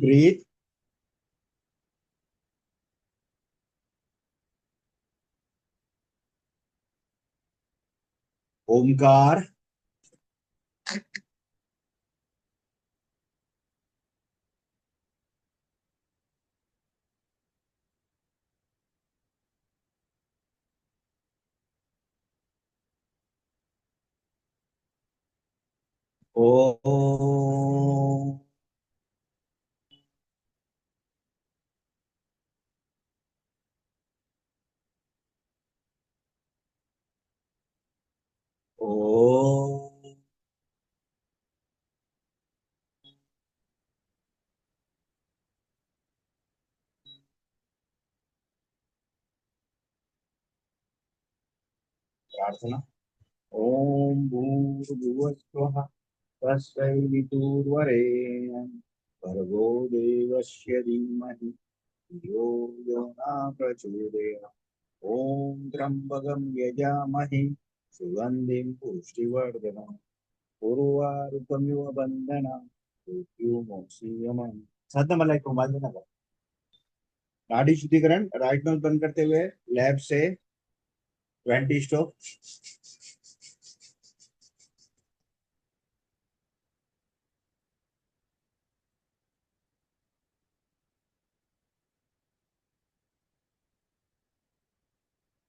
Breathe. Omkar. ओ। ओ। प्रार्थना। ओम भूर्भुवस्वः तस्सैवितुर्वरेण्यं भर्गो देवस्य धीमहि धियो यो न प्रचोदयात्। ओम त्र्यंबकं यजामहे सुगंधिं पुष्टिवर्धनम् उर्वारुकमिव बन्धनान् मृत्युमोक्षीयमामृतम्। साधना मला एक मोबाइल देना। नाड़ी शुद्धिकरण राइट नोज बंद करते हुए लेफ्ट से 20 स्ट्रोक।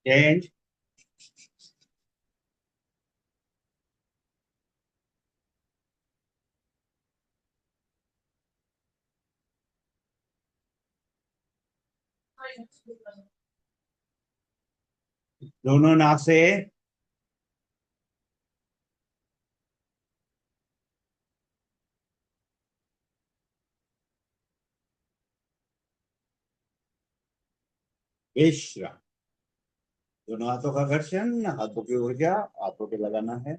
चेंज। दोनों नाक से विश्राम। दोनों हाथों का घर्षण, हाथों की ऊर्जा हाथों पे लगाना है।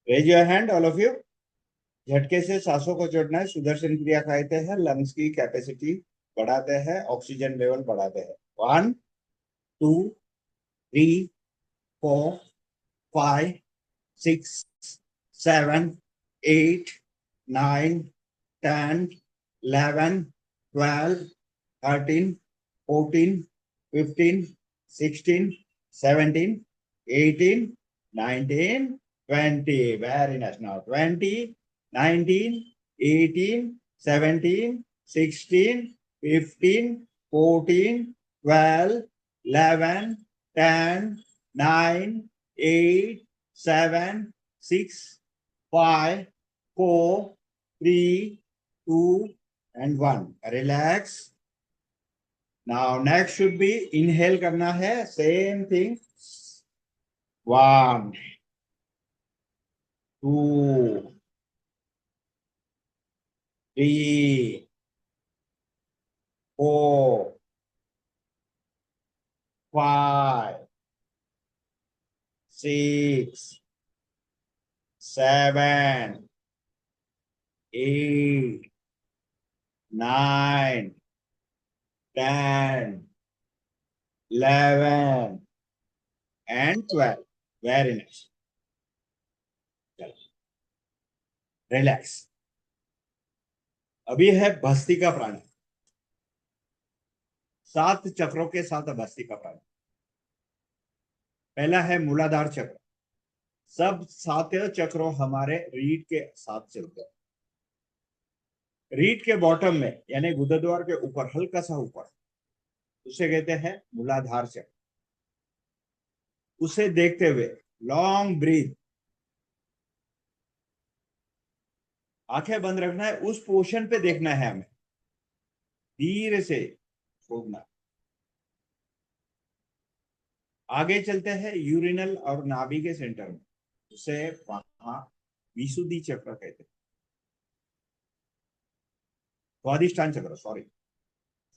Raise your hand all of you. झटके से सांसों को छोड़ना है। सुदर्शन क्रिया कहते हैं। लंग्स की कैपेसिटी बढ़ाते हैं, ऑक्सीजन लेवल बढ़ाते हैं। 1 2 3 4 5 6 7 8 9 10 11 12 13 14 15 16 17 18 19 20। Very nice. Now 20 19 18 17 16 15 14 12 11 10 9 8 7 6 5 4 3 2 and 1। Relax. Now next should be inhale करना है। Same thing। 1 2 3 4 5 6 7 8 9 10 11 and 12। Very nice। Relax. अभी है भस्त्रिका प्राणायाम। 7 चक्रों के साथ भस्त्रिका प्राणायाम। पहला है मूलाधार चक्र। सब 7 चक्रों हमारे रीढ़ के साथ चलते हैं। रीढ़ के बॉटम में यानी गुदद्वार के ऊपर, हल्का सा ऊपर, उसे कहते हैं मूलाधार चक्र। उसे देखते हुए लॉन्ग ब्रीथ, आंखें बंद रखना है। उस पोर्शन पे देखना है हमें, धीरे से छोड़ना। आगे चलते हैं यूरिनल और नाभि के सेंटर में, उसे वहां विशुद्धि चक्र कहते हैं। स्वादिष्टान चक्र, सॉरी,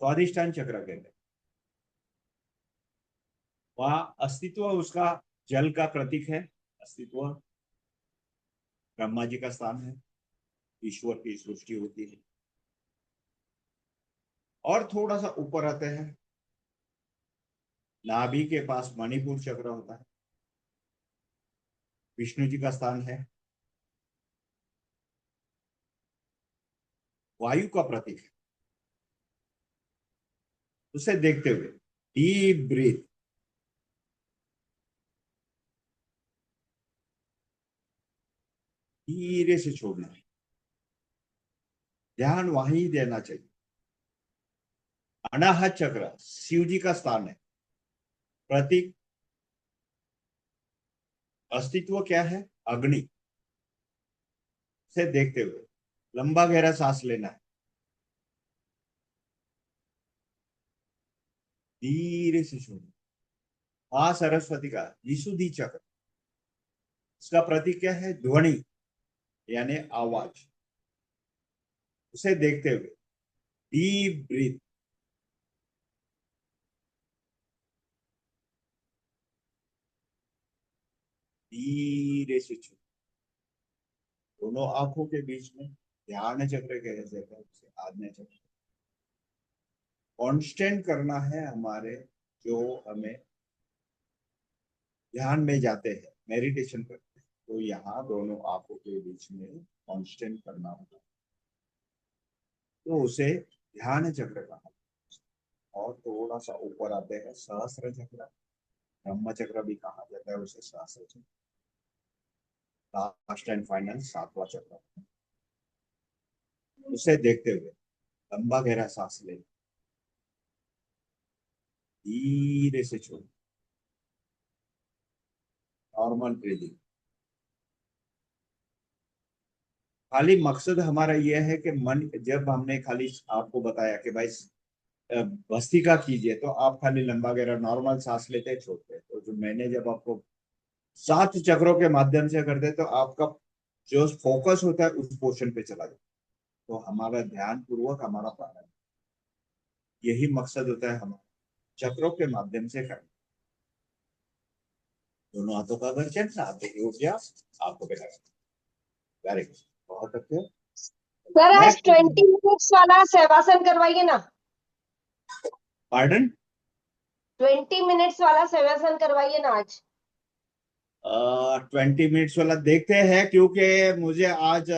स्वादिष्टान चक्र कहते हैं। वहां अस्तित्व उसका जल का प्रतीक है। अस्तित्व ब्रह्मा जी का स्थान है, ईश्वर की सृष्टि होती है। और थोड़ा सा ऊपर आते हैं, नाभि के पास मणिपुर चक्र होता है, विष्णु जी का स्थान है। वायु का प्रतीक है। उसे देखते हुए डीप ब्रीथ, धीरे से छोड़ना है। ध्यान वहीं देना चाहिए। अनाहत चक्र शिव जी का स्थान है। प्रतीक अस्तित्व क्या है? अग्नि। से देखते हुए लंबा गहरा सांस लेना है। धीरे से छोड़ना। मां सरस्वती का विशुद्धि चक्र, इसका प्रतीक क्या है? ध्वनि यानी आवाज। उसे देखते हुए डीप ब्रीथ, धीरे से छोड़। दोनों आंखों के बीच में ध्यान चक्र कह देते हैं उसे, आज्ञा चक्र। कांस्टेंट करना है हमारे, जो हमें ध्यान में जाते हैं, मेडिटेशन करते हैं, तो यहाँ दोनों आंखों के बीच में कांस्टेंट करना होगा, तो उसे ध्यान चक्र कहा। और थोड़ा सा ऊपर आते हैं सहस्त्र चक्र, ब्रह्म चक्र भी कहा जाता है उसे, सहस्त्र चक्र। लास्ट एंड फाइनल सातवां चक्र। उसे देखते हुए लंबा गहरा सांस ले, धीरे से छोड़। Normal breathing. खाली मकसद हमारा यह है कि मन, जब हमने खाली आपको बताया कि भाई भस्त्रिका कीजिए, तो आप खाली लंबा गहरा नॉर्मल सांस लेते छोड़ते, तो जो मैंने जब आपको 7 चक्रों के माध्यम से करते, तो आपका जो फोकस होता है उस पोर्शन पे चला जाता, तो हमारा ध्यान पूर्वक हमारा प्राणायाम, यही मकसद होता है हमारा चक्रों के माध्यम से करना। दोनों हाथों का घर्षण, हाथों की ऊर्जा आपको पे लगा। वेरी गुड, बहुत अच्छे। सर आज नेक्स्ट। 20 मिनट्स वाला सेवासन करवाइए ना। पार्डन? 20 मिनट्स वाला सेवासन करवाइए ना आज। 20 मिनट्स वाला देखते हैं, क्योंकि मुझे आज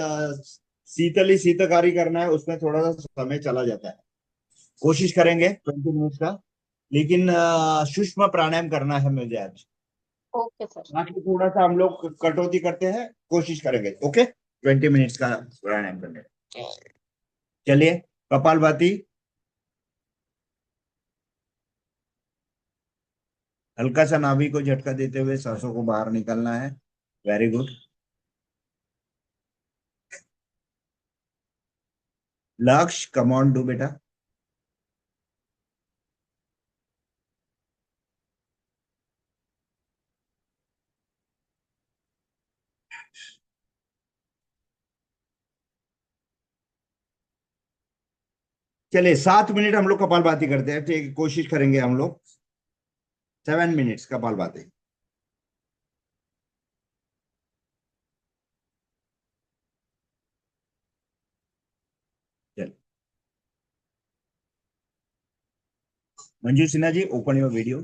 शीतली शीतकारी करना है, उसमें थोड़ा सा समय चला जाता है। कोशिश करेंगे 20 मिनट्स का, लेकिन सूक्ष्म प्राणायाम करना है मुझे आज। Okay sir. बाकी थोड़ा सा हम लोग कटौती करते हैं, कोशिश करेंगे। ओके, 20 मिनट्स का प्राणायाम करने। चलिए, कपालभाति। हल्का सा नाभि को झटका देते हुए सांसों को बाहर निकालना है। Very good. लक्ष्य, कम ऑन डू बेटा। चलिए 7 मिनट हम लोग कपालभाति करते हैं, ठीक, कोशिश करेंगे हम लोग 7 मिनट्स कपालभाति। चलिए, Manju Sinha ji, open your video.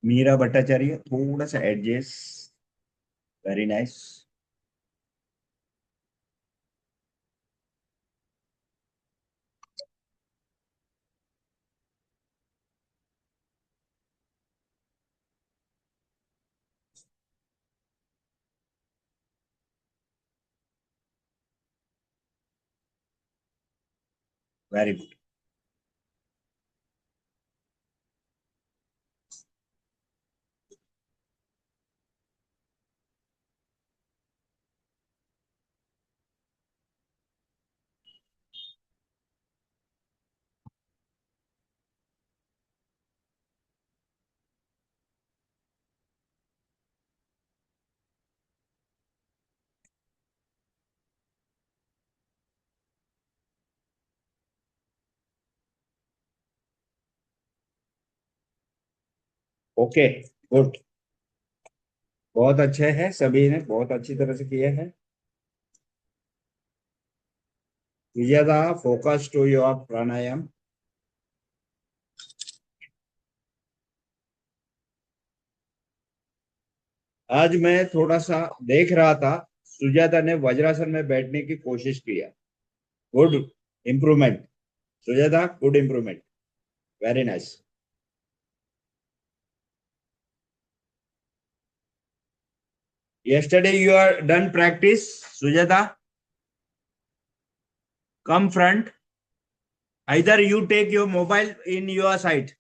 Meera Bhattacharya, थोड़ा सा adjust. Very nice. Very good. Okay, good. बहुत अच्छे हैं, सभी ने बहुत अच्छी तरह से किए हैं। विजयदा, फोकस टू योर प्राणायाम। आज मैं थोड़ा सा देख रहा था, सुजाता ने वज्रासन में बैठने की कोशिश किया। Good improvement Sujata, good improvement, very nice. Yesterday you are done practice, Sujata. Come front. Either you take your mobile in your side.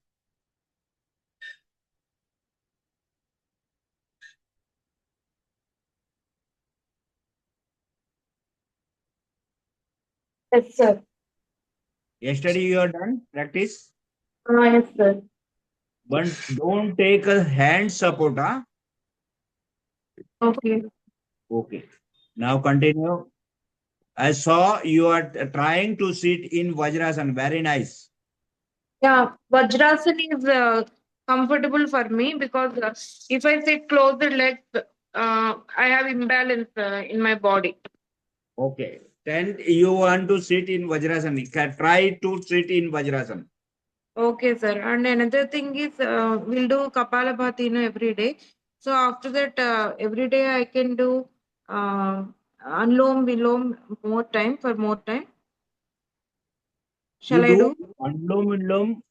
Yes, sir. Yesterday you are done practice, Yes, sir. but don't take a hand support. Huh? Okay. Okay. Now continue. I saw you are trying to sit in Vajrasan. Very nice. Yeah, Vajrasan is comfortable for me because if I sit closed legs, I have imbalance in my body. Okay. Then you want to sit in Vajrasan. You can try to sit in Vajrasan. Okay, sir. And another thing is, we'll do Kapalabhati every day. So after that, every day I can do Anlom Vilom more time for more time. Shall You I do do? Anulom Vilom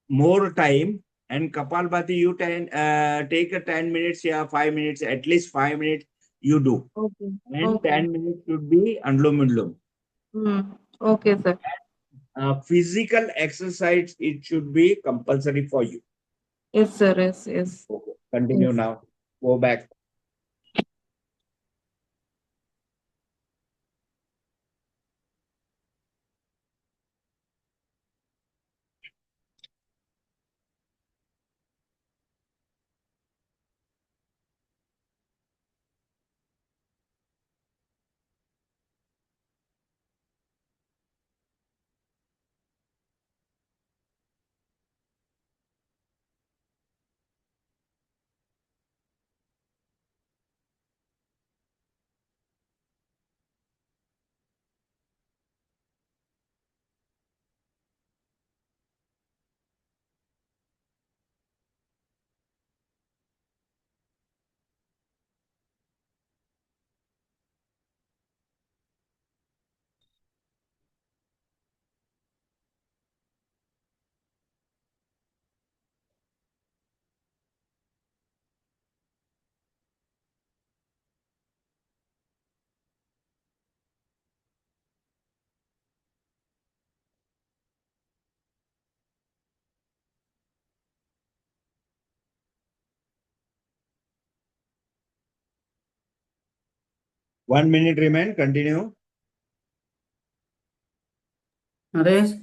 more time, and Kapalbhati you take a 10 minutes, yeah, 5 minutes, at least 5 minutes you do, Okay. and Okay. 10 minutes should be Anulom Vilom. Okay, sir. Physical exercise, it should be compulsory for you. Yes, sir. Yes, yes. Okay. Continue Yes. now. Go back. One minute remain. Continue. Naresh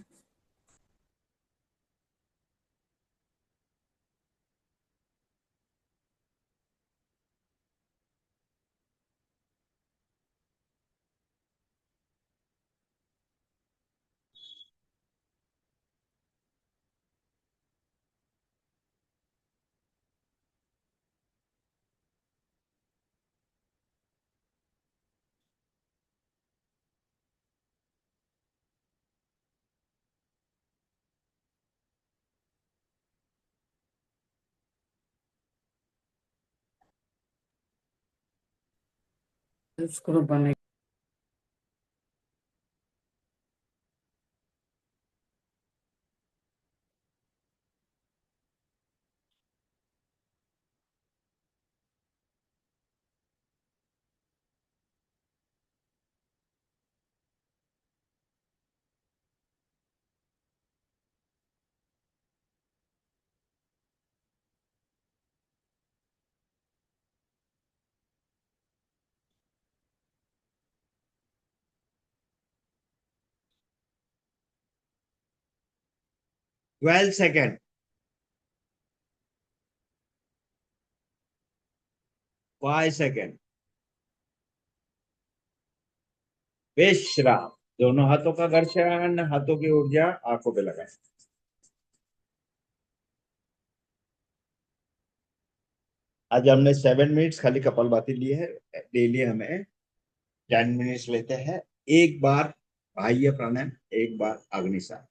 इसको बने 12 seconds. 5 seconds. विश्राम। दोनों हाथों का घर्षण, हाथों की ऊर्जा आंखों पे लगाए। आज हमने 7 मिनट्स खाली कपालभाति ली है। डेली हमें 10 मिनट्स लेते हैं। एक बार बाह्य प्राणायाम, एक बार अग्निसार।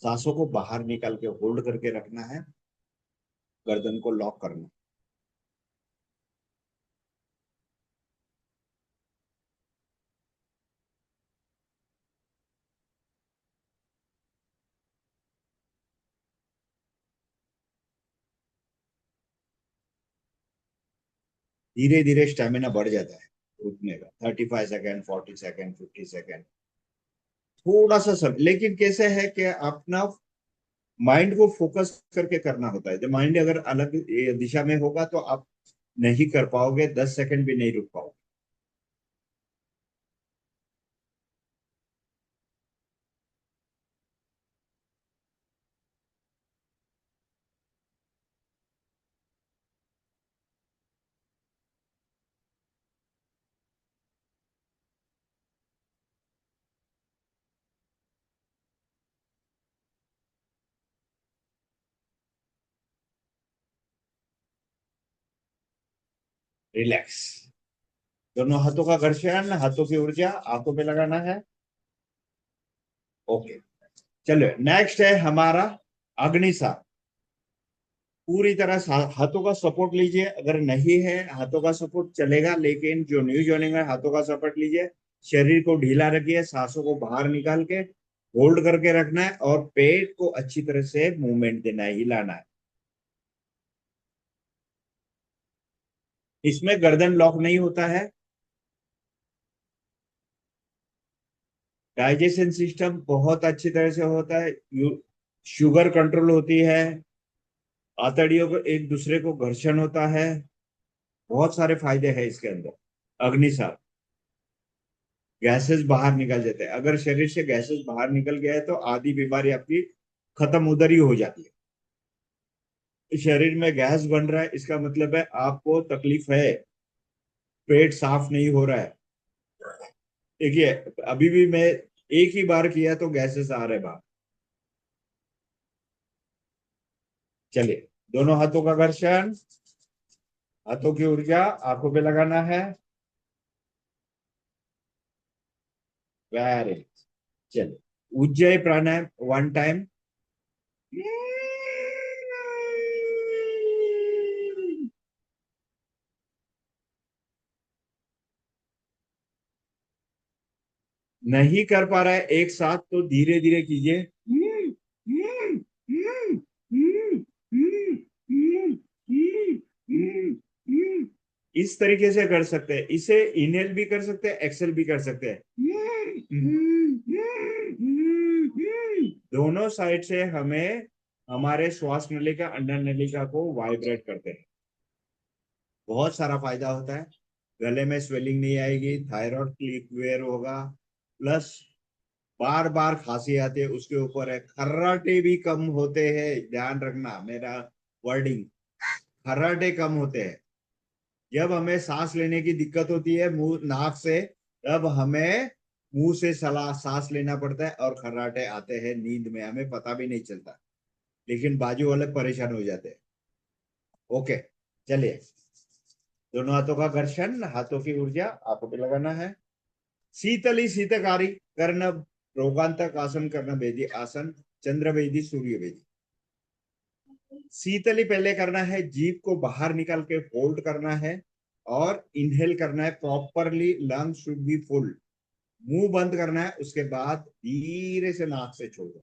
सांसों को बाहर निकाल के होल्ड करके रखना है। गर्दन को लॉक करना। धीरे धीरे स्टेमिना बढ़ जाता है रुकने का, 35 सेकेंड, 40 सेकेंड, 50 सेकेंड, थोड़ा सा सब। लेकिन कैसे है कि अपना माइंड को फोकस करके करना होता है। जब माइंड अगर अलग दिशा में होगा तो आप नहीं कर पाओगे, 10 सेकेंड भी नहीं रुक पाओगे। रिलैक्स, दोनों हाथों का घर्षण, हाथों की ऊर्जा आंखों पे लगाना है। ओके, चलो नेक्स्ट है हमारा अग्निसार। पूरी तरह हाथों का सपोर्ट लीजिए, अगर नहीं है हाथों का सपोर्ट चलेगा, लेकिन जो न्यू जॉइनिंग है हाथों का सपोर्ट लीजिए। शरीर को ढीला रखिए, सांसों को बाहर निकाल के होल्ड करके रखना है और पेट को अच्छी तरह से मूवमेंट देना है, हिलाना है। इसमें गर्दन लॉक नहीं होता है। डाइजेशन सिस्टम बहुत अच्छी तरह से होता है, शुगर कंट्रोल होती है, आतड़ियों को एक दूसरे को घर्षण होता है, बहुत सारे फायदे हैं इसके अंदर। अग्निसार, गैसेस बाहर निकल जाते हैं। अगर शरीर से गैसेस बाहर निकल गया है तो आधी बीमारी आपकी खत्म उधर ही हो जाती है। शरीर में गैस बन रहा है, इसका मतलब है आपको तकलीफ है, पेट साफ नहीं हो रहा है। देखिए, अभी भी मैं एक ही बार किया तो गैसेस आ रहे बाहर। चलिए, दोनों हाथों का घर्षण, हाथों की ऊर्जा आंखों पे लगाना है। वेरी, चलिए उज्जय प्राणायाम 1 टाइम। नहीं कर पा रहा है एक साथ तो धीरे धीरे कीजिए। इस तरीके से कर सकते हैं, इसे इनहेल भी कर सकते हैं, एक्सेल भी कर सकते हैं। दोनों साइड से हमें हमारे श्वास नलिका, अंडर नलिका को वाइब्रेट करते हैं। बहुत सारा फायदा होता है, गले में स्वेलिंग नहीं आएगी, थायराइड क्लियर होगा, प्लस बार बार खांसी आती है उसके ऊपर है। खर्राटे भी कम होते हैं, ध्यान रखना मेरा वर्डिंग, खर्राटे कम होते हैं। जब हमें सांस लेने की दिक्कत होती है मुंह नाक से, तब हमें मुंह से सला सांस लेना पड़ता है और खर्राटे आते हैं नींद में, हमें पता भी नहीं चलता, लेकिन बाजू वाले परेशान हो जाते हैं। ओके, चलिए, दोनों हाथों का घर्षण, हाथों की ऊर्जा आंखों पे लगाना है। शीतली शीतकारी कर्ण रोगांतक आसन, कर्ण भेदी आसन, चंद्र भेदी, सूर्य भेदी। शीतली पहले करना है, जीभ को बाहर निकाल के होल्ड करना है और इनहेल करना है properly, lung should be full. मुंह बंद करना है, उसके बाद धीरे से नाक से छोड़ो।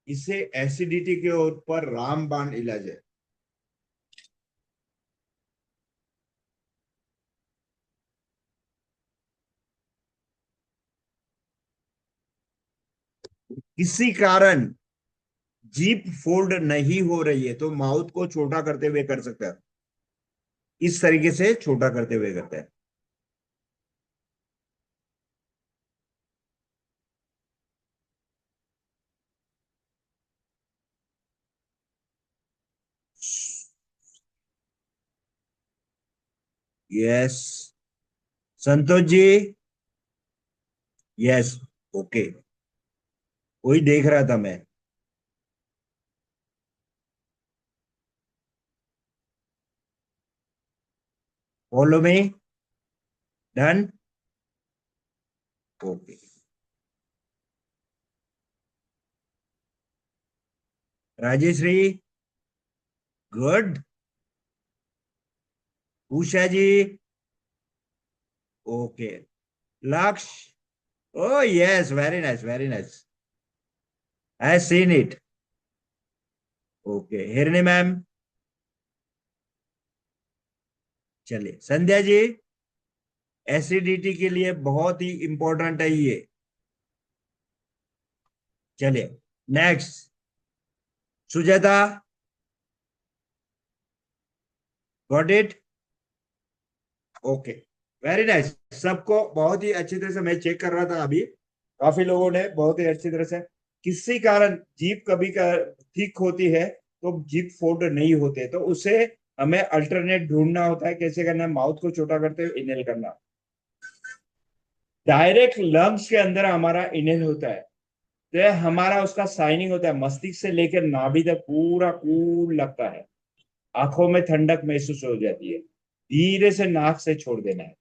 इससे एसिडिटी के ऊपर रामबाण इलाज है। किसी कारण जीभ फोल्ड नहीं हो रही है तो माउथ को छोटा करते हुए कर सकते हैं, इस तरीके से छोटा करते हुए करते हैं। Yes, Santosh ji, yes, okay, वही देख रहा था मैं। Follow me, done, okay. Rajashree, good. Usha ji, okay. Lakshya, Oh yes, very nice, very nice. I have seen it. Okay, Hirani ma'am, चलिए संध्या जी, एसिडिटी के लिए बहुत ही इंपॉर्टेंट है ये। चलिए next, Sujata, got it? Okay, very nice. सबको बहुत ही अच्छी तरह से मैं चेक कर रहा था अभी, काफी लोगों ने बहुत ही अच्छी तरह से। किसी कारण जीप कभी का ठीक होती है तो जीप फोल्ड नहीं होते, तो उसे हमें अल्टरनेट ढूंढना होता है। कैसे करना है? माउथ को छोटा करते हुए इनहेल करना। डायरेक्ट लंग्स के अंदर हमारा इनहेल होता है, तो ये हमारा उसका साइनिंग होता है, मस्तिष्क से लेकर नाभि तक पूरा कूल लगता है, आंखों में ठंडक महसूस हो जाती है। धीरे से नाक से छोड़ देना है।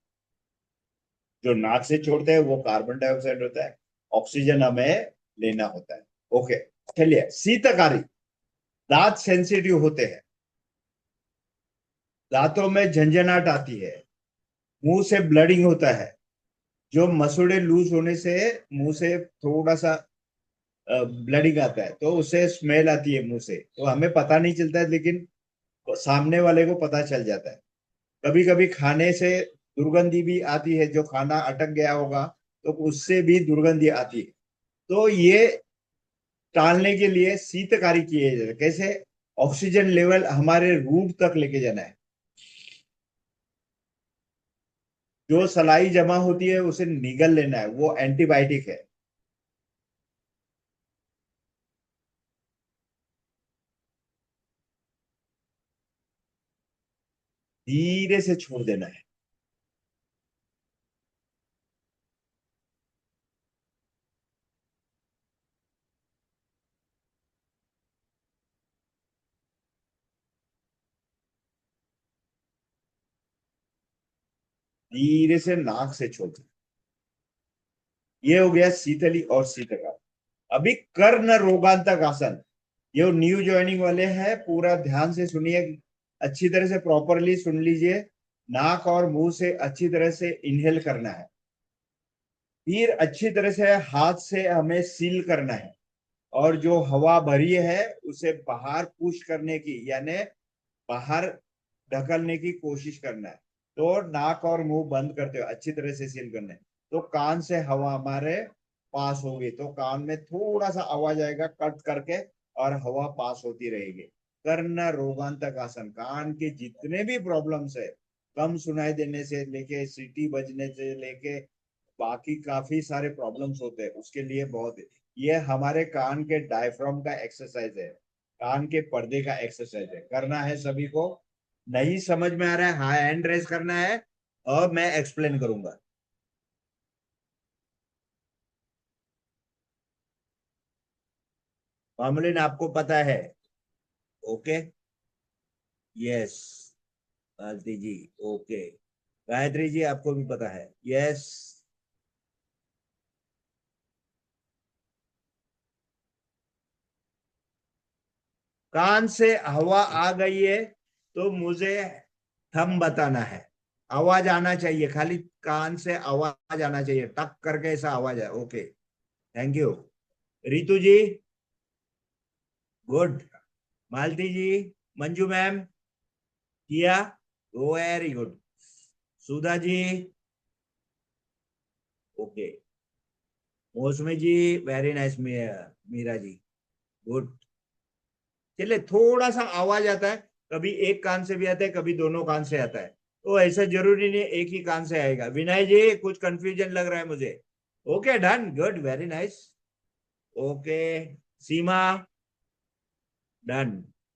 जो नाक से छोड़ते हैं वो कार्बन डाइऑक्साइड होता है, ऑक्सीजन हमें लेना होता है। ओके, चलिए शीतकारी, दांत सेंसिटिव होते हैं, दांतों में झंझनाहट आती है, मुंह से ब्लडिंग होता है, जो मसूड़े लूज होने से मुंह से थोड़ा सा ब्लडिंग आता है, तो उसे स्मेल आती है मुंह से, तो हमें पता नहीं चलता है लेकिन सामने वाले को पता चल जाता है। कभी कभी खाने से दुर्गंधी भी आती है, जो खाना अटक गया होगा तो उससे भी दुर्गंधी आती है। तो ये टालने के लिए शीतकारी किए जाते हैं। कैसे? ऑक्सीजन लेवल हमारे रूट तक लेके जाना है। जो सलाई जमा होती है उसे निगल लेना है, वो एंटीबायोटिक है। धीरे से छोड़ देना है। धीरे से नाक से छोड़ देना। ये हो गया शीतली और शीतकार। अभी कर्ण रोगांतक आसन, ये न्यू ज्वाइनिंग वाले हैं, पूरा ध्यान से सुनिए, अच्छी तरह से प्रॉपरली सुन लीजिए। नाक और मुंह से अच्छी तरह से इनहेल करना है, फिर अच्छी तरह से हाथ से हमें सील करना है, और जो हवा भरी है उसे बाहर पुश करने की, यानी बाहर ढकलने की कोशिश करना है। तो नाक और मुंह बंद करते हो अच्छी तरह से सील करना है, तो कान से हवा हमारे पास होगी, तो कान में थोड़ा सा आवाज आएगा कट करके, और हवा पास होती रहेगी। कर्ण रोगांतक आसन, कान के जितने भी प्रॉब्लम्स है, कम सुनाई देने से लेके सीटी बजने से लेके बाकी काफी सारे प्रॉब्लम्स होते हैं, उसके लिए बहुत ये हमारे कान के डायफ्राम का एक्सरसाइज है, कान के पर्दे का एक्सरसाइज है, करना है सभी को। नहीं समझ में आ रहा है, हाँ हैंड रेस करना है और मैं एक्सप्लेन करूंगा। मामूलिन आपको पता है? Okay, yes. Bharti ji, okay. Gayatri ji आपको भी पता है? यस। कान से हवा आ गई है तो मुझे थम बताना है, आवाज आना चाहिए, खाली कान से आवाज आना चाहिए, टक करके ऐसा आवाज है। Okay, thank you. Ritu ji, good. Malti ji, Manju ma'am, किया, very good. Sudha ji, okay. Mousami ji, very nice. Meera ji, good. चलिए, थोड़ा सा आवाज आता है, कभी एक कान से भी आता है, कभी दोनों कान से आता है, तो ऐसा जरूरी नहीं एक ही कान से आएगा। विनय जी, कुछ कंफ्यूजन लग रहा है मुझे। Okay, done, good, very nice. Okay, Seema, done,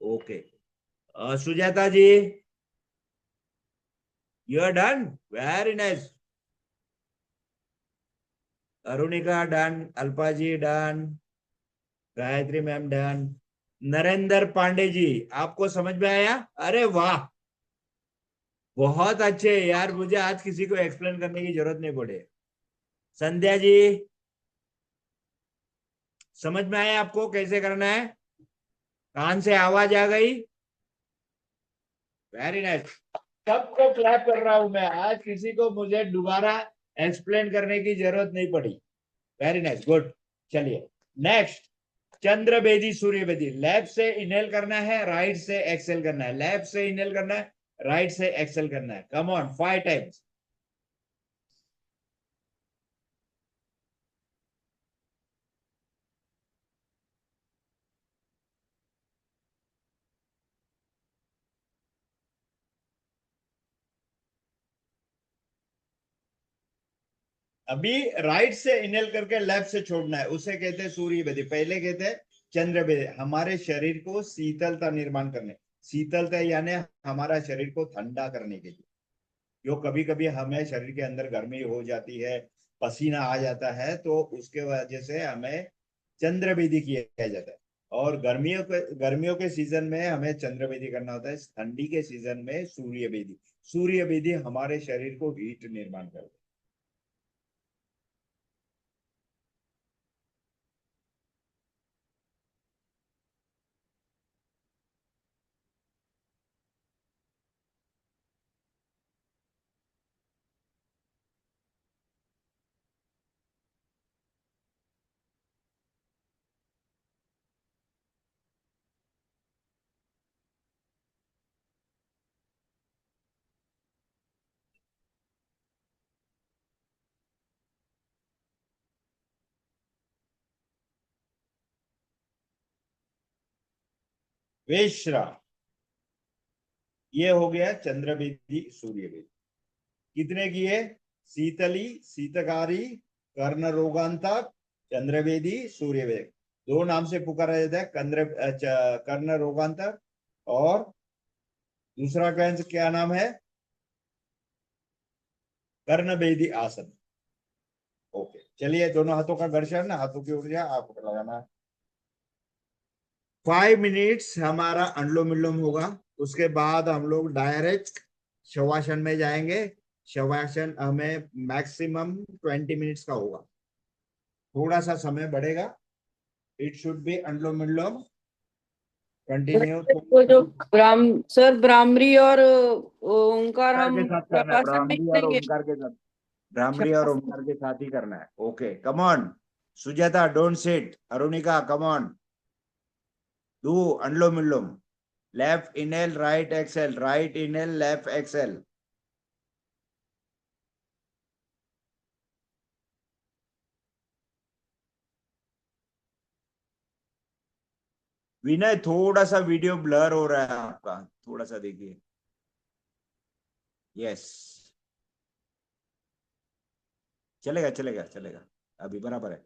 okay. Sujata ji, you are done, very nice. Arunika done, Alpa ji done, Gayatri ma'am done. Narendra Pandey ji, आपको समझ में आया? अरे वाह, बहुत अच्छे यार, मुझे आज किसी को एक्सप्लेन करने की जरूरत नहीं पड़े। संध्या जी, समझ में आया आपको कैसे करना है? कान से आवाज आ गई? Very nice. सबको क्लैप कर रहा हूं मैं आज, किसी को मुझे दोबारा एक्सप्लेन करने की जरूरत नहीं पड़ी। Very nice, good. चलिए नेक्स्ट, चंद्र बेदी सूर्य बेदी। लेफ्ट से इनहेल करना है, राइट से एक्सेल करना है, लेफ्ट से इनहेल करना है, राइट से एक्सेल करना है। Come on, 5 times. अभी राइट से इनहेल करके लेफ्ट से छोड़ना है, उसे कहते हैं सूर्य बेदी। पहले कहते हैं चंद्र बेदी। हमारे शरीर को शीतलता निर्माण करने, शीतलता यानी हमारा शरीर को ठंडा करने के लिए। जो कभी कभी हमें शरीर के अंदर गर्मी हो जाती है, पसीना आ जाता है, तो उसके वजह से हमें चंद्र बेदी किया जाता है। और गर्मियों के सीजन में हमें चंद्र बेदी करना होता है, ठंडी के सीजन में सूर्य बेदी। सूर्य बेदी हमारे शरीर को हीट निर्माण करता है। विश्राम, ये हो गया चंद्र बेदी सूर्य बेदी। कितने किए? शीतली, शीतकारी, कर्ण रोगांतक, चंद्र बेदी, सूर्य बेदी। दो नाम से पुकारा जाता है, कर्ण रोगांतक, और दूसरा क्या नाम है? कर्ण बेदी आसन। ओके, चलिए दोनों हाथों का घर्षण, हाथों की ऊर्जा आपको लगाना है। 5 मिनट्स हमारा अनुलोम विलोम होगा, उसके बाद हम लोग डायरेक्ट शवासन में जाएंगे। शवासन हमें मैक्सिमम 20 मिनट्स का होगा, थोड़ा सा समय बढ़ेगा। It should be anulom vilom continue. वो जो ब्राह्मरी और ओंकार के हम साथ करना है, प्रकाशन में ब्राह्मरी और करेंगे। ओमकार के साथ, ब्राह्मरी और ओमकार के साथ ही करना है। Okay, come on Sujata, don't sit. Arunika, come on, do anulom vilom. Left inhale, right exhale, right inhale, left exhale. Vinay, थोड़ा सा वीडियो ब्लर हो रहा है आपका, थोड़ा सा देखिए। यस, चलेगा चलेगा चलेगा, अभी बराबर है।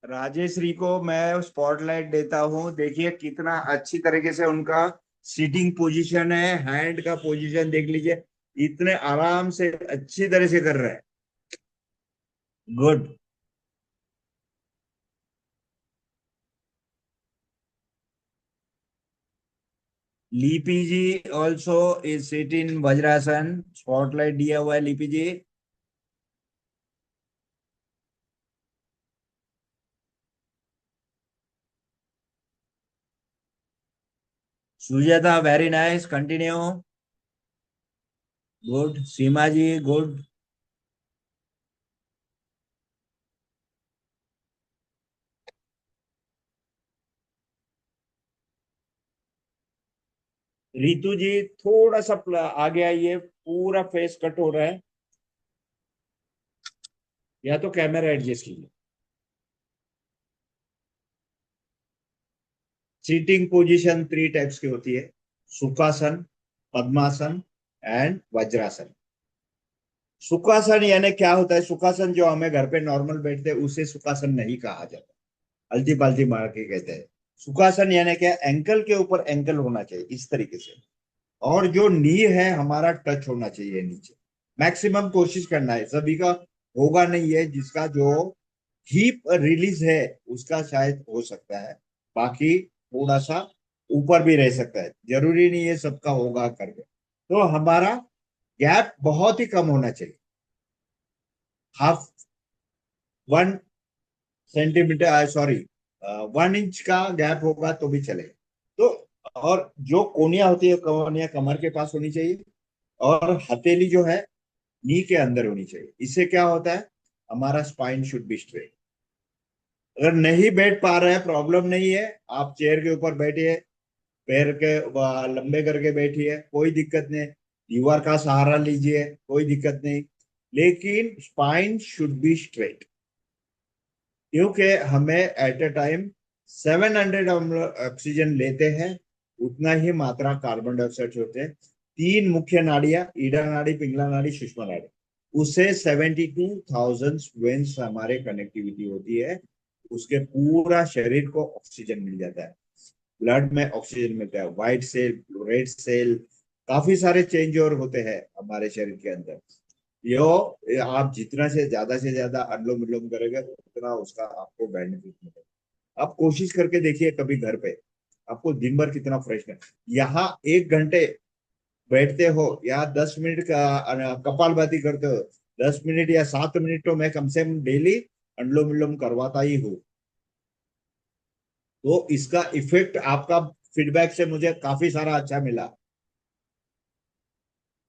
राजेश्री को मैं स्पॉटलाइट देता हूं। देखिए कितना अच्छी तरीके से उनका सीटिंग पोजीशन है, हैंड का पोजीशन देख लीजिए, इतने आराम से अच्छी तरह से कर रहे हैं। Good. Lipi ji also is sit in vajrasana, spotlight दिया हुआ है Lipi ji. Sujata, very nice, continue, good. Seema ji, good. Ritu ji थोड़ा सा आगे आइए, पूरा फेस कट हो रहा है, या तो कैमरा एडजस्ट कीजिए। सीटिंग पोजीशन 3 टाइप्स की होती है, सुखासन, पद्मासन एंड वज्रासन। सुखासन यानी क्या होता है? सुखासन जो हमें घर पे नॉर्मल बैठते हैं उसे सुखासन नहीं कहा जाता, हल्दी बाल्दी मार के कहते हैं। सुखासन यानी क्या? एंकल के ऊपर एंकल होना चाहिए, इस तरीके से। और जो नी है हमारा टच होना चाहिए नीचे। मैक्सिमम कोशिश करना है, सभी का होगा नहीं है, जिसका जो हीप रिलीज है उसका शायद हो सकता है, बाकी थोड़ा सा ऊपर भी रह सकता है, जरूरी नहीं है सबका होगा करके। तो हमारा गैप बहुत ही कम होना चाहिए, हाफ 1 सेंटीमीटर, सॉरी 1 इंच का गैप होगा तो भी चलेगा। तो और जो कोनिया होती है, कोनिया कमर के पास होनी चाहिए, और हथेली जो है नी के अंदर होनी चाहिए। इससे क्या होता है, हमारा स्पाइन शुड बी स्ट्रेट। अगर नहीं बैठ पा रहे हैं, प्रॉब्लम नहीं है, आप चेयर के ऊपर बैठिए, पैर के लंबे करके बैठिए, कोई दिक्कत नहीं। दीवार का सहारा लीजिए, कोई दिक्कत नहीं, लेकिन स्पाइन शुड बी स्ट्रेट, क्योंकि हमें एट ए टाइम 700 हम ऑक्सीजन लेते हैं, उतना ही मात्रा कार्बन डाइऑक्साइड होते हैं। 3 मुख्य नाड़ियां, ईडा नाड़ी, पिंगला नाड़ी, सुषमा नाड़ी, उससे 72,000 वेन्स हमारे कनेक्टिविटी होती है, उसके पूरा शरीर को ऑक्सीजन मिल जाता है। ब्लड में ऑक्सीजन मिलता है, व्हाइट सेल, रेड सेल, काफी सारे चेंज और होते हैं हमारे शरीर के अंदर। यो आप जितना से ज्यादा अनुलोम विलोम करेंगे उतना उसका आपको बेनिफिट मिलेगा। आप कोशिश करके देखिए कभी घर पे, आपको दिन भर कितना फ्रेश है। यहाँ 1 घंटे बैठते हो या 10 मिनट का कपालभाति करते हो, 10 मिनट या 7 मिनट तो मैं कम से कम डेली अनुलोम विलोम करवाता ही हूँ। तो इसका इफेक्ट आपका फीडबैक से मुझे काफी सारा अच्छा मिला।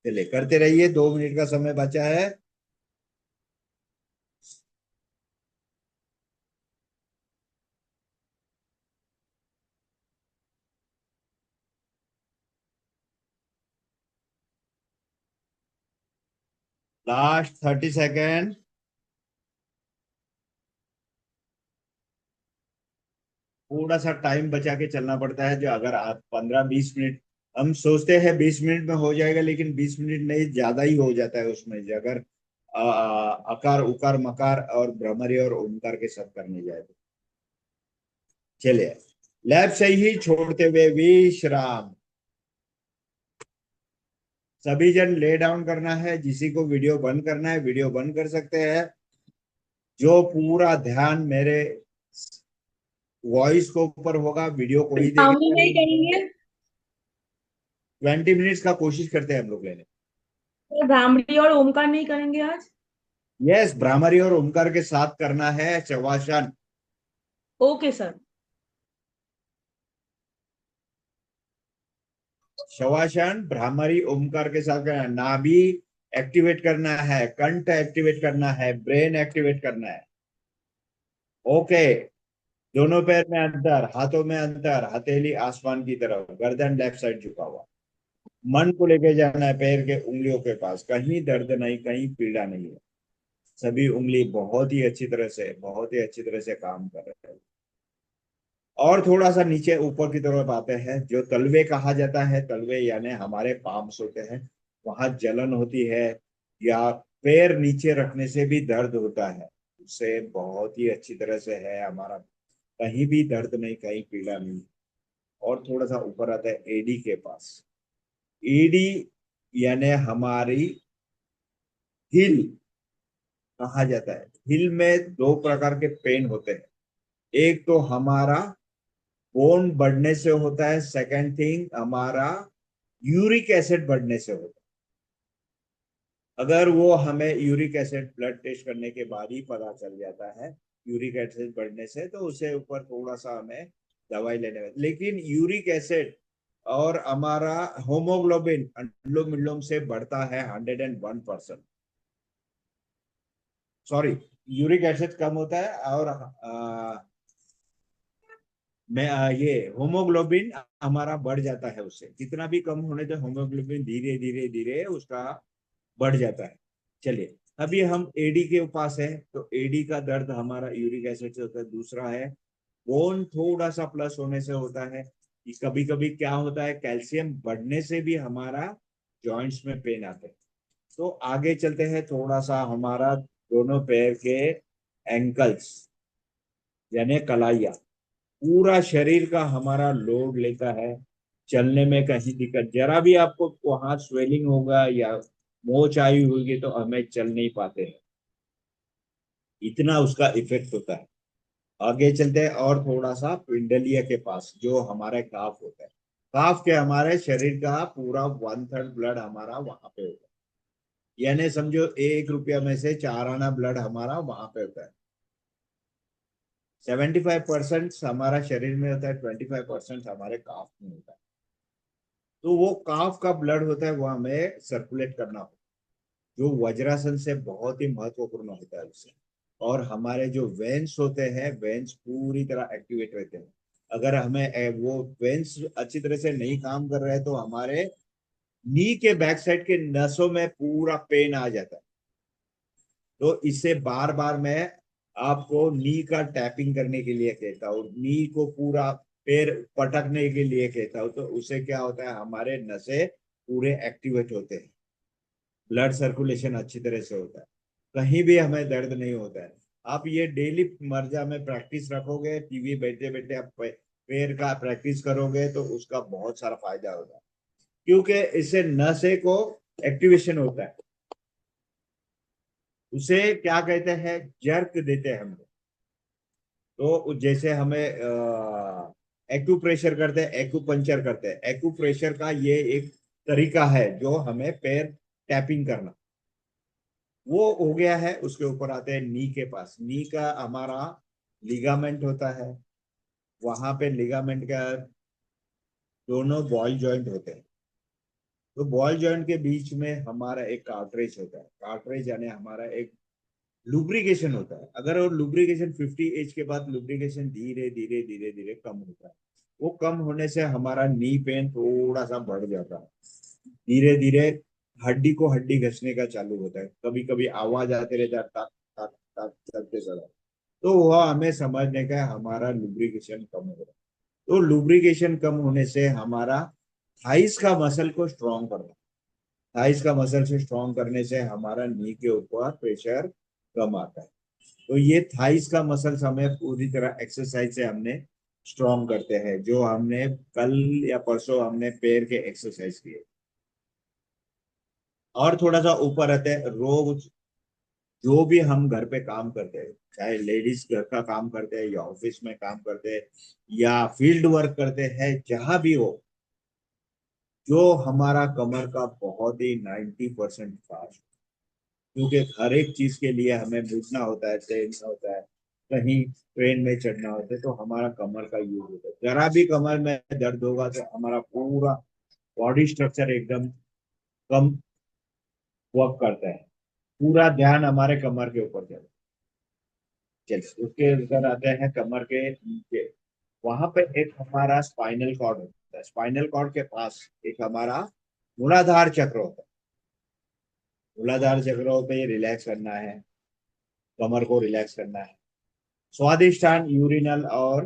चलिए करते रहिए, 2 मिनट का समय बचा है। Last 30 second. थोड़ा सा टाइम बचा के चलना पड़ता है, जो अगर आप 15-20 मिनट, हम सोचते हैं 20 मिनट में हो जाएगा, लेकिन 20 मिनट नहीं, ज्यादा ही हो जाता है उसमें, अगर अकार उकार मकार और भ्रमरी और ओमकार के साथ करने जाए तो। चलिए, लैब से ही छोड़ते हुए विश्राम। सभी जन ले डाउन करना है, जिसी को वीडियो बंद करना है वीडियो बंद कर सकते हैं। जो पूरा ध्यान मेरे वॉइस को ऊपर होगा, वीडियो कोई ब्राह्मणी देखेगा नहीं नहीं। करेंगे? 20 मिनट्स का कोशिश करते हैं हम लोग लेने। तो ब्राह्मणी और ओमकार नहीं करेंगे आज? यस, भ्रामरी और ओमकार के साथ करना है शवासन। Okay sir. शवासन भ्रामरी ओमकार के साथ करना है। नाभि एक्टिवेट करना है, कंठ एक्टिवेट करना है, ब्रेन एक्टिवेट करना है। ओके, दोनों पैर में अंतर, हाथों में अंतर, हथेली आसमान की तरफ, गर्दन लेफ्ट साइड झुका हुआ। मन को लेके जाना है पैर के उंगलियों के पास, कहीं दर्द नहीं, कहीं पीड़ा नहीं है। सभी उंगली बहुत ही अच्छी तरह से, बहुत ही अच्छी तरह से काम कर रहे हैं। और थोड़ा सा नीचे ऊपर की तरफ आते हैं, जो तलवे कहा जाता है, तलवे यानी हमारे पाम्स होते हैं, वहां जलन होती है, या पैर नीचे रखने से भी दर्द होता है, उससे बहुत ही अच्छी तरह से है हमारा, कहीं भी दर्द नहीं, कहीं पीड़ा नहीं। और थोड़ा सा ऊपर आता है एडी के पास। एडी यानी हमारी हिल कहा जाता है। हिल में 2 प्रकार के पेन होते हैं, एक तो हमारा बोन बढ़ने से होता है, सेकंड थिंग हमारा यूरिक एसिड बढ़ने से होता है। अगर वो हमें यूरिक एसिड ब्लड टेस्ट करने के बाद ही पता चल जाता है यूरिक एसिड बढ़ने से, तो उसे ऊपर थोड़ा सा हमें दवाई लेने में, लेकिन यूरिक एसिड और हमारा होमोग्लोबिन अनुलोम विलोम से बढ़ता है 101%। सॉरी, यूरिक एसिड कम होता है, और ये होमोग्लोबिन हमारा बढ़ जाता है, उससे जितना भी कम होने से होमोग्लोबिन धीरे धीरे धीरे उसका बढ़ जाता है। चलिए, अभी हम एडी के पास है, तो एडी का दर्द हमारा यूरिक एसिड से होता है। दूसरा है बोन थोड़ा सा प्लस होने से होता है। कभी कभी क्या होता है, कैल्शियम बढ़ने से भी हमारा जॉइंट्स में पेन आते हैं। तो आगे चलते हैं, थोड़ा सा हमारा दोनों पैर के एंकल्स यानी कलाइया, पूरा शरीर का हमारा लोड लेता है। चलने में कहीं दिक्कत, जरा भी आपको वहां स्वेलिंग होगा या मोच आई होगी तो हमें चल नहीं पाते हैं, इतना उसका इफेक्ट होता है। आगे चलते हैं और थोड़ा सा पिंडलिया के पास जो हमारे काफ होता है, काफ के हमारे शरीर का पूरा 1/3 ब्लड हमारा वहां पे होता है, यानी समझो 1 रुपया में से 4 आना ब्लड हमारा वहां पे होता है। 75% हमारा शरीर में होता है, 25% हमारे काफ में होता है। तो वो काफ का ब्लड होता है वो हमें सर्कुलेट करना होता है, जो वज्रासन से बहुत ही महत्वपूर्ण होता है उससे। और हमारे जो वेन्स होते हैं, वेन्स पूरी तरह एक्टिवेट रहते हैं। अगर हमें वो वेन्स अच्छी तरह से नहीं काम कर रहे हैं तो हमारे नी के बैक साइड के नसों में पूरा पेन आ जाता है। तो इससे बार बार मैं आपको नी का टैपिंग करने के लिए कहता हूँ, नी को पूरा पैर पटकने के लिए कहता हूँ, तो उससे क्या होता है हमारे नसें पूरे एक्टिवेट होते हैं, ब्लड सर्कुलेशन अच्छी तरह से होता है, कहीं भी हमें दर्द नहीं होता है। आप ये डेली मर्जा में प्रैक्टिस रखोगे, टीवी बैठे बैठे आप पैर का प्रैक्टिस करोगे तो उसका बहुत सारा फायदा होगा, क्योंकि इससे नसें को एक्टिवेशन होता है। उसे क्या कहते हैं, जर्क देते हैं हम लोग। तो जैसे हमें एक्यूप्रेशर करते हैं, एक्यूपंचर करते हैं, एक्यूप्रेशर का ये एक तरीका है जो हमें पैर टैपिंग करना, वो हो गया है। उसके ऊपर आते हैं नी के पास, नी का हमारा लिगामेंट होता है, वहां पे लिगामेंट का दोनों बॉल जॉइंट होते हैं। तो बॉल जॉइंट के बीच में हमारा एक कार्ट्रेज होता है, कार्ट्रेज यानी हमारा एक लुब्रिकेशन होता है। अगर वो लुब्रिकेशन 50 एज के बाद लुब्रिकेशन धीरे धीरे धीरे धीरे कम होता है, वो कम होने से हमारा नी पेन थोड़ा सा बढ़ जाता है, धीरे धीरे हड्डी को हड्डी घसने का चालू होता है, कभी कभी आवाज आते रहता है टक टक टक चलते चला, तो वह हमें समझने का हमारा लुब्रिकेशन कम हो रहा है। तो लुब्रिकेशन कम होने से हमारा थाइस का मसल को स्ट्रॉन्ग करना, थाइस का मसल से स्ट्रॉन्ग करने से हमारा नी के ऊपर प्रेशर कम आता है। तो ये थाइस का मसल्स हमें पूरी तरह एक्सरसाइज से हमने स्ट्रॉन्ग करते हैं, जो हमने कल या परसों हमने पैर के एक्सरसाइज किए। और थोड़ा सा ऊपर रहते हैं रोज जो भी हम घर पे काम करते हैं, चाहे लेडीज घर का काम करते हैं या ऑफिस में काम करते हैं या फील्ड वर्क करते हैं, जहां भी हो, जो हमारा कमर का बहुत ही 90% फास्ट, क्योंकि हर एक चीज के लिए हमें मुड़ना होता है, तैरना होता है, कहीं ट्रेन में चढ़ना होता है, तो हमारा कमर का यूज होता है। जरा भी कमर में दर्द होगा तो हमारा पूरा बॉडी स्ट्रक्चर एकदम कम वर्क करता है, पूरा ध्यान हमारे कमर के ऊपर चलता है। चलिए उसके ऊपर आते हैं कमर के नीचे, वहां पे एक हमारा स्पाइनल कॉर्ड होता है, स्पाइनल कॉर्ड के पास एक हमारा मूलाधार चक्र होता है। मूलाधार चक्रों पे रिलैक्स करना है, कमर को रिलैक्स करना है। स्वादिष्टान यूरिनल और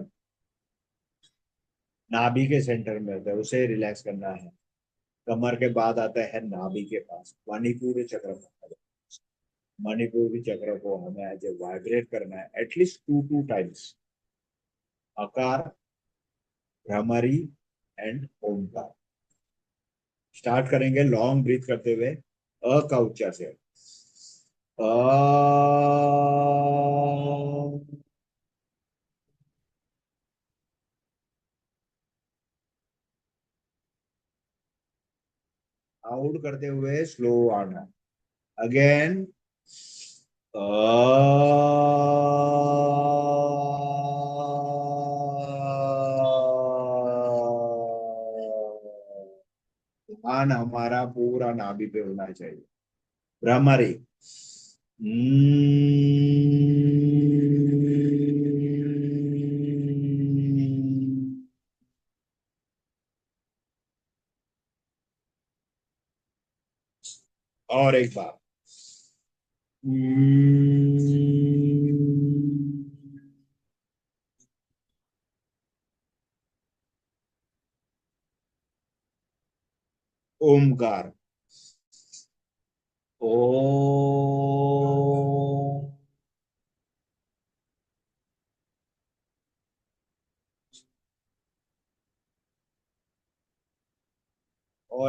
नाभि के सेंटर में होता है, उसे रिलैक्स करना है। कमर के बाद आता है नाभि के पास मणिपुर चक्र, मणिपुर चक्र को हमें आज वाइब्रेट करना है एटलीस्ट 2 टाइम्स, आकार, भ्रमरी एंड ओमकार। स्टार्ट करेंगे लॉन्ग ब्रीथ करते हुए, अ का उच्चार से, आउट करते हुए स्लो आना, अगेन, ध्यान हमारा पूरा नाभि पे होना चाहिए। भ्रमरी, और एक बार, ओमकार, ओ,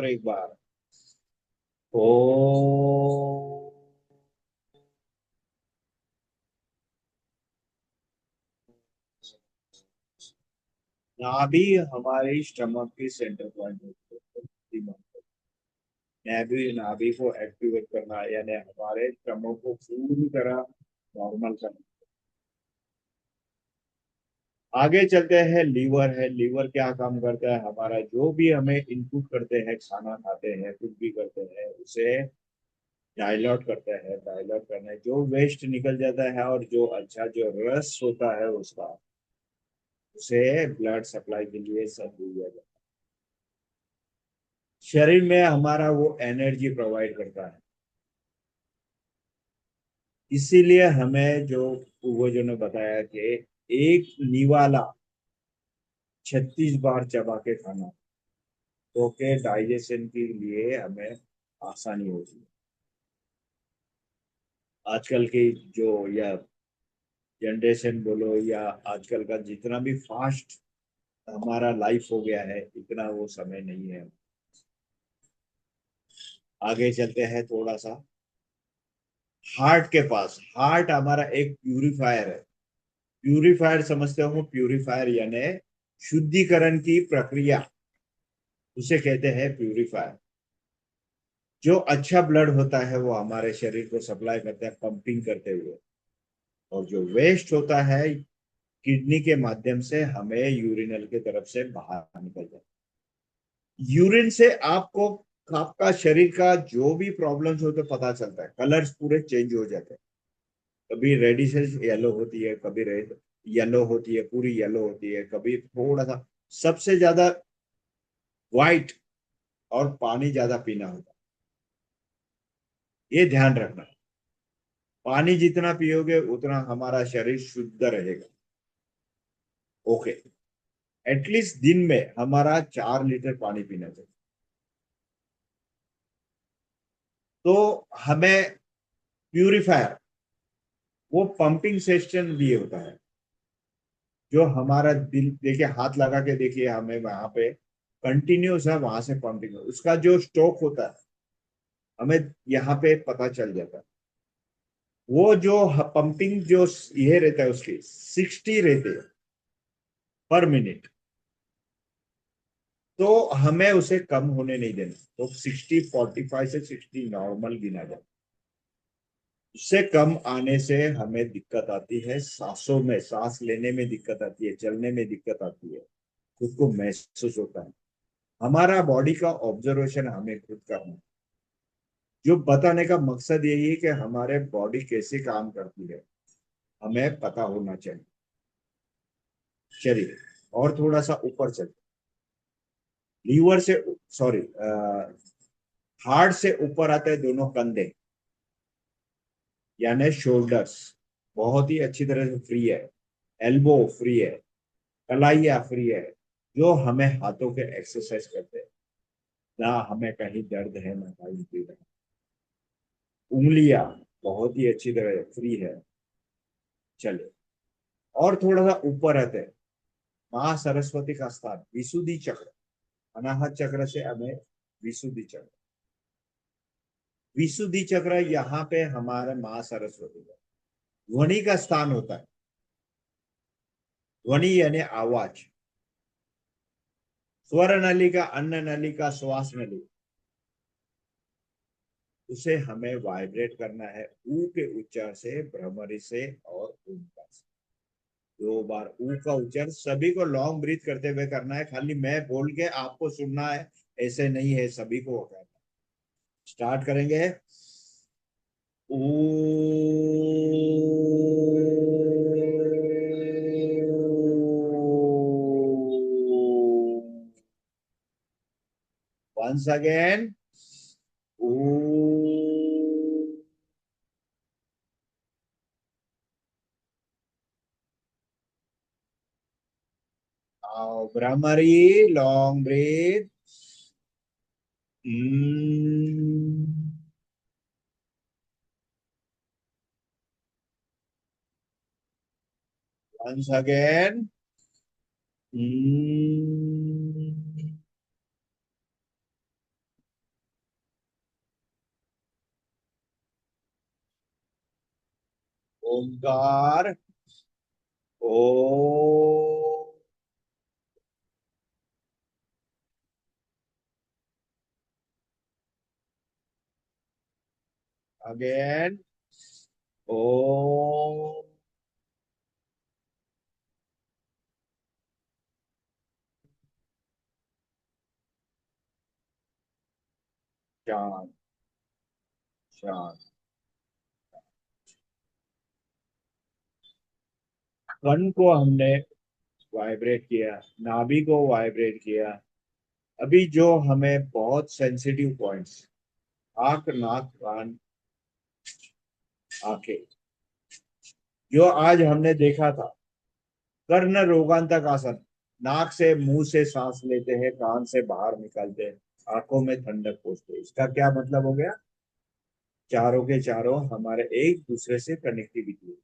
और एक बार ओ। नाभि हमारी स्टमक की सेंटर पॉइंट होती है। नाभि नाभि को एक्टिवेट करना यानी हमारे स्टमक को पूरी तरह नॉर्मल करना। आगे चलते हैं, लीवर है। लीवर क्या काम करता है? हमारा जो भी हमें इनपुट करते हैं, खाना खाते हैं, कुछ भी करते हैं, उसे डाइल्यूट करता है। डाइल्यूट करना है, जो वेस्ट निकल जाता है और जो अच्छा जो रस होता है उसका, उसे ब्लड सप्लाई के लिए सब दिया जाता है। शरीर में हमारा वो एनर्जी प्रोवाइड करता है। इसीलिए हमें जो पूर्वजों ने बताया कि एक निवाला 36 बार चबा के खाना, तो के डाइजेशन के लिए हमें आसानी होती है। आजकल की जो या जनरेशन बोलो या आजकल का जितना भी फास्ट हमारा लाइफ हो गया है, इतना वो समय नहीं है। आगे चलते हैं थोड़ा सा हार्ट के पास। हार्ट हमारा एक प्यूरिफायर है। प्यूरिफायर समझते हो? प्यूरिफायर यानी शुद्धिकरण की प्रक्रिया, उसे कहते हैं प्यूरिफायर। जो अच्छा ब्लड होता है वो हमारे शरीर को सप्लाई करता है पंपिंग करते हुए, और जो वेस्ट होता है किडनी के माध्यम से हमें यूरिनल के तरफ से बाहर निकल जाता है। यूरिन से आपको आपका शरीर का जो भी प्रॉब्लम्स होते पता चलता है। कलर्स पूरे चेंज हो जाते हैं। कभी रेडिश येलो होती है, कभी रेड येलो होती है, पूरी येलो होती है, कभी थोड़ा सा। सबसे ज्यादा व्हाइट और पानी ज्यादा पीना होता है, ये ध्यान रखना। पानी जितना पियोगे उतना हमारा शरीर शुद्ध रहेगा। ओके। एटलीस्ट दिन में हमारा 4 लीटर पानी पीना चाहिए। तो हमें प्यूरिफायर वो पंपिंग सिस्टम भी होता है, जो हमारा दिल देखिए, हाथ लगा के देखिए, हमें वहां पे कंटिन्यूस है, वहां से पंपिंग उसका जो स्ट्रोक होता है हमें यहाँ पे पता चल जाता है। वो जो पंपिंग जो ये रहता है उसकी 60 रहते हैं पर मिनट, तो हमें उसे कम होने नहीं देना। तो 60 45 से 60 नॉर्मल गिना जाए। उससे कम आने से हमें दिक्कत आती है, सांसों में, सांस लेने में दिक्कत आती है, चलने में दिक्कत आती है, खुद को महसूस होता है। हमारा बॉडी का ऑब्जर्वेशन हमें खुद करना है। जो बताने का मकसद यही है कि हमारे बॉडी कैसे काम करती है हमें पता होना चाहिए। चलिए और थोड़ा सा ऊपर चलते। लीवर से, सॉरी, हार्ट से ऊपर आते हैं दोनों कंधे यानी शोल्डर्स, बहुत ही अच्छी तरह से फ्री है। एल्बो फ्री है, कलाइया फ्री है, जो हमें हाथों के एक्सरसाइज करते हैं। ना हमें कहीं दर्द है ना कहीं पीड़ा है। उंगलियां बहुत ही अच्छी तरह फ्री है। चले और थोड़ा सा ऊपर आते हैं। माँ सरस्वती का स्थान विशुद्धि चक्र, अनाहत चक्र से हमें विशुद्धि चक्र। विशुद्धि चक्र यहाँ पे हमारे माँ सरस्वती का ध्वनि का स्थान होता है। ध्वनि यानी आवाज। स्वर नलिका, अन्न नलिका, श्वास नलिका, उसे हमें वाइब्रेट करना है ऊ के उच्चार से, भ्रमरी से और ओंकार से। 2 बार ऊ का उच्चार सभी को लॉन्ग ब्रीथ करते हुए करना है। खाली मैं बोल के आपको सुनना है ऐसे नहीं है, सभी को करना है। स्टार्ट करेंगे। ऊ। Once again. ऊ। Now, Brahmari, long breath. Mm. Once again. Mm. Omkar ओ अगेन ओ शांत शांत। कण को हमने वाइब्रेट किया, नाभि को वाइब्रेट किया। अभी जो हमें बहुत सेंसिटिव पॉइंट्स, आंख नाक कान आंखें, जो आज हमने देखा था, कर्ण रोगांतक आसन, नाक से मुंह से सांस लेते हैं, कान से बाहर निकालते हैं, आंखों में ठंडक पहुंचते हैं। इसका क्या मतलब हो गया? चारों के चारों हमारे एक दूसरे से कनेक्टिविटी।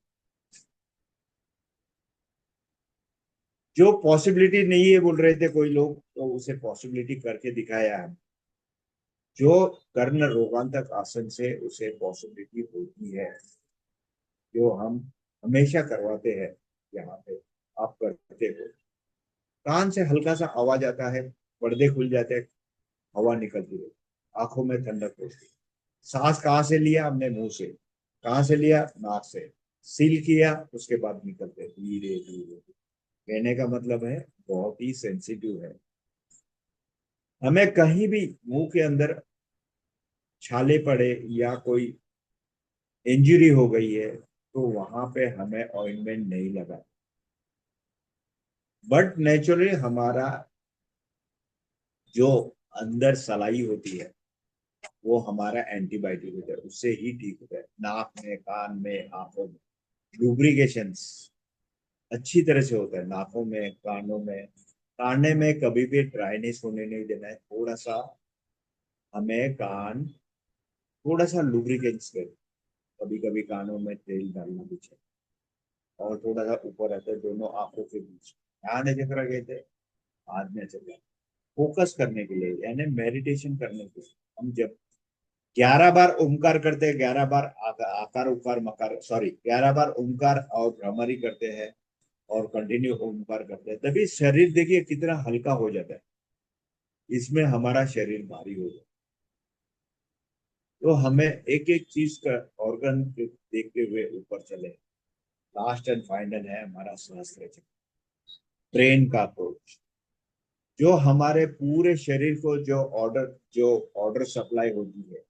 जो पॉसिबिलिटी नहीं है बोल रहे थे कोई लोग, तो उसे पॉसिबिलिटी करके दिखाया है। जो कर्ण रोगांतक आसन से उसे पॉसिबिलिटी होती है, जो हम हमेशा करवाते हैं। यहाँ पे आप करते हो, कान से हल्का सा आवाज आता है, पर्दे खुल जाते हैं, हवा निकलती है, आंखों में ठंडक होती है। सांस कहाँ से लिया हमने? मुंह से। कहाँ से लिया? नाक से। सील किया, उसके बाद निकलते धीरे धीरे। कहने का मतलब है बहुत ही सेंसिटिव है। हमें कहीं भी मुंह के अंदर छाले पड़े या कोई इंजरी हो गई है, तो वहां पे हमें ऑइंटमेंट नहीं लगा। बट नेचुरली हमारा जो अंदर सलाई होती है, वो हमारा एंटीबायोटिक होता है, उससे ही ठीक होता है। नाक में, कान में, आंखों में लुब्रिकेशन अच्छी तरह से होता है। नाकों में, कानों में, कानने में कभी भी ड्राइनेस होने नहीं देना है। थोड़ा सा हमें कान थोड़ा सा लुब्रिकेट कर, कभी कभी कानों में तेल डालना भी चाहिए, और थोड़ा सा ऊपर रहता है दोनों आंखों के बीच। ध्यान जगह गए थे, हाथ में चले, फोकस करने के लिए, यानी मेडिटेशन करने के लिए। हम जब 11 बार ओमकार करते हैं, 11 बार आकार उकार मकार, सॉरी, 11 बार ओमकार और भ्रमरी करते हैं, और कंटिन्यू ओमकार करते हैं, तभी शरीर देखिए कितना हल्का हो जाता है। इसमें हमारा शरीर भारी हो जाता है। तो हमें एक एक चीज का ऑर्गन देखते हुए ऊपर चले। लास्ट एंड फाइनल है हमारा सहस्त्र चक्र, ब्रेन का अप्रोच, जो हमारे पूरे शरीर को जो ऑर्डर सप्लाई होती है,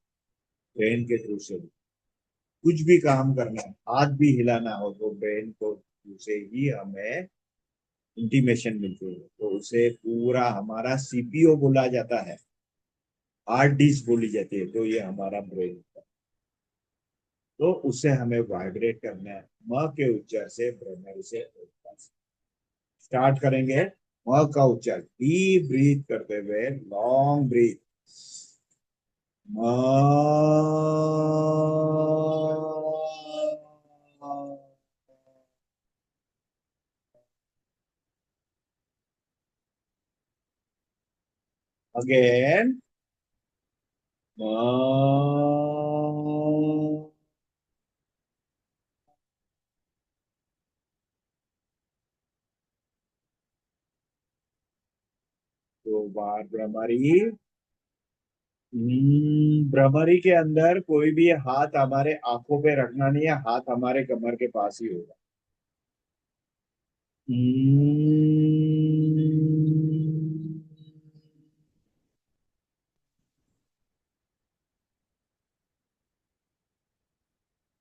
ब्रेन के थ्रू से। कुछ भी काम करना है, हाथ भी हिलाना हो, तो ब्रेन को से ही हमें इंटीमेशन मिलती है। तो उसे पूरा हमारा सीपीओ बोला जाता है, हार्ड डिस्क बोली जाती है। तो ये हमारा ब्रेन है। तो उसे हमें वाइब्रेट करना है, म के उच्चार से, ब्रह्मरी से स्टार्ट करेंगे। म का उच्चार डीप ब्रीथ करते हुए, लॉन्ग ब्रीथ। अगेन। दो बार भ्रमरी। भ्रमरी के अंदर कोई भी हाथ हमारे आंखों पे रखना नहीं है, हाथ हमारे कमर के पास ही होगा।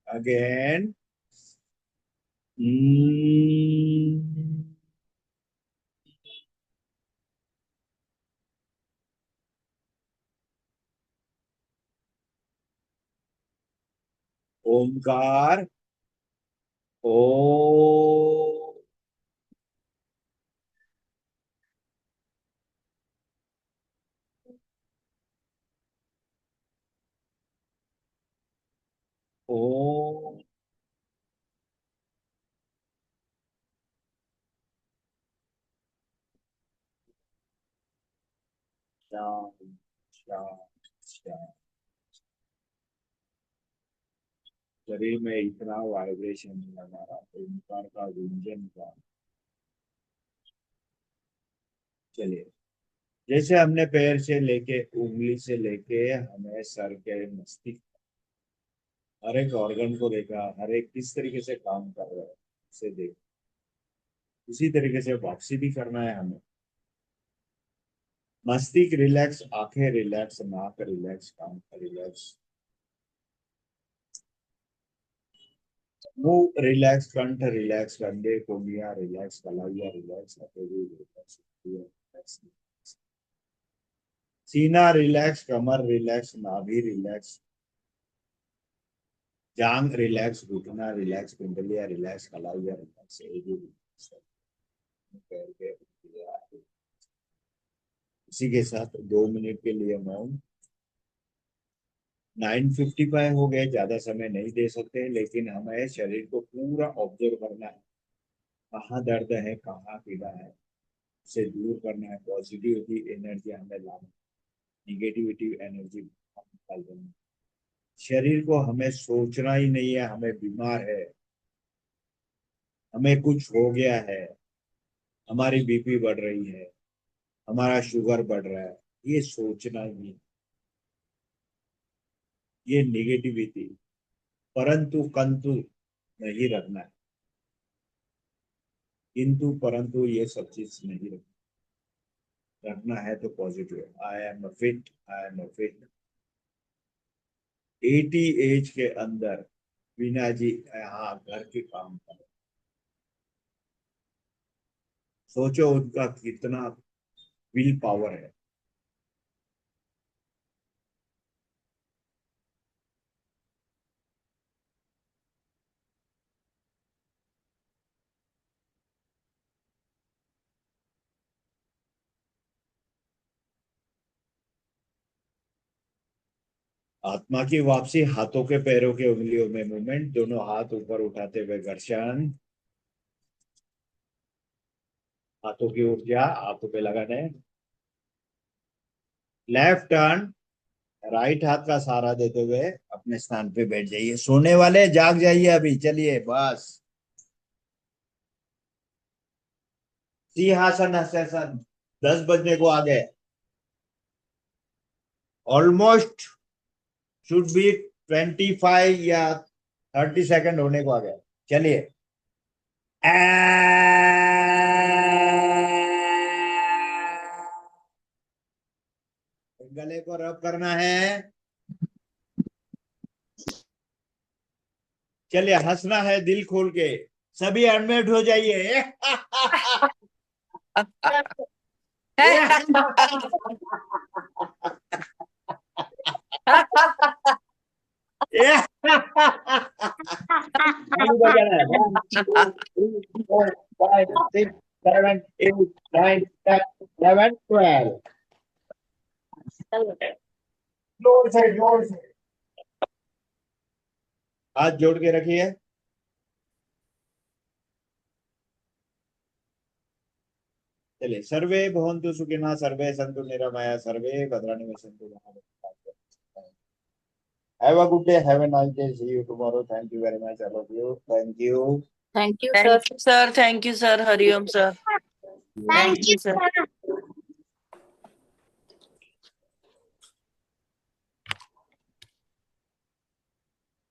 अगेन। ओमकार ओ ओ शांत शांत शांत। शरीर में इतना वाइब्रेशन है हमारा, ओंकार का, गुंजन का। चलिए, जैसे हमने पैर से लेके, उंगली से लेके हमें सर के मस्तिष्क, हर एक ऑर्गन को देखा, हर एक किस तरीके से काम कर रहा है उसे देख, उसी तरीके से वापसी भी करना है हमें। मस्तिष्क रिलैक्स, आंखें रिलैक्स, नाक रिलैक्स, कान रिलैक्स, मुंह रिलैक्स, कंठ रिलैक्स, कंधे, कोहनियां रिलैक्स, कलाइयां रिलैक्स, हथेली रिलैक्स, रिलैक्स, सीना रिलैक्स, कमर रिलैक्स, नाभि रिलैक्स, जांग रिलैक्स, घुटना रिलैक्स, कुंडलियां रिलैक्स, कलाइयां रिलैक्स, एड़ी रिलैक्स, पैर के उंगलियां। इसी के साथ 2 मिनट के लिए मौन। 9:55 हो गए, ज्यादा समय नहीं दे सकते, लेकिन हमें शरीर को पूरा ऑब्जर्व करना है, कहाँ दर्द है, कहाँ पीड़ा है, उसे दूर करना है। पॉजिटिविटी एनर्जी हमें लाना, निगेटिविटी एनर्जी निकाल देना। शरीर को हमें सोचना ही नहीं है हमें बीमार है, हमें कुछ हो गया है, हमारी बीपी बढ़ रही है, हमारा शुगर बढ़ रहा है, ये सोचना ही नहीं, ये निगेटिविटी। परंतु कंतु नहीं रखना है, किंतु परंतु ये सब चीज नहीं रखना है। तो positive, I am fit, I am fit. 80 age के अंदर वीना जी यहाँ घर के काम कर, सोचो उनका कितना विल पावर है। आत्मा की वापसी, हाथों के पैरों के उंगलियों में मूवमेंट, दोनों हाथ ऊपर उठाते हुए घर्षण, हाथों की ऊर्जा हाथों पे लगाने। लेफ्ट टर्न, राइट हाथ का सहारा देते हुए अपने स्थान पे बैठ जाइए। सोने वाले जाग जाइए अभी, चलिए बस। सिंहासन हस्तासन 10 बजने को आ गए, ऑलमोस्ट शुड बी 25 या 30 सेकंड होने को आ गया। चलिए, गले को रब करना है। चलिए, हंसना है दिल खोल के, सभी अनम्यूट हो जाइए। One, 2, 3, 4, 5, 6, 7, 8, 9, 10, 11, 12। जोर से हाथ जोड़ के रखिए। चलिए, सर्वे भवन्तु सुखिनः, सर्वे सन्तु निरामया, सर्वे भद्राणि पश्यन्तु मा कश्चित्। Have a good day. Have a nice day. See you tomorrow. Thank you very much, all of you. Thank you. Thank you, sir. Thank you, sir. Thank you, sir. Hariom, sir. Thank Thank you, sir.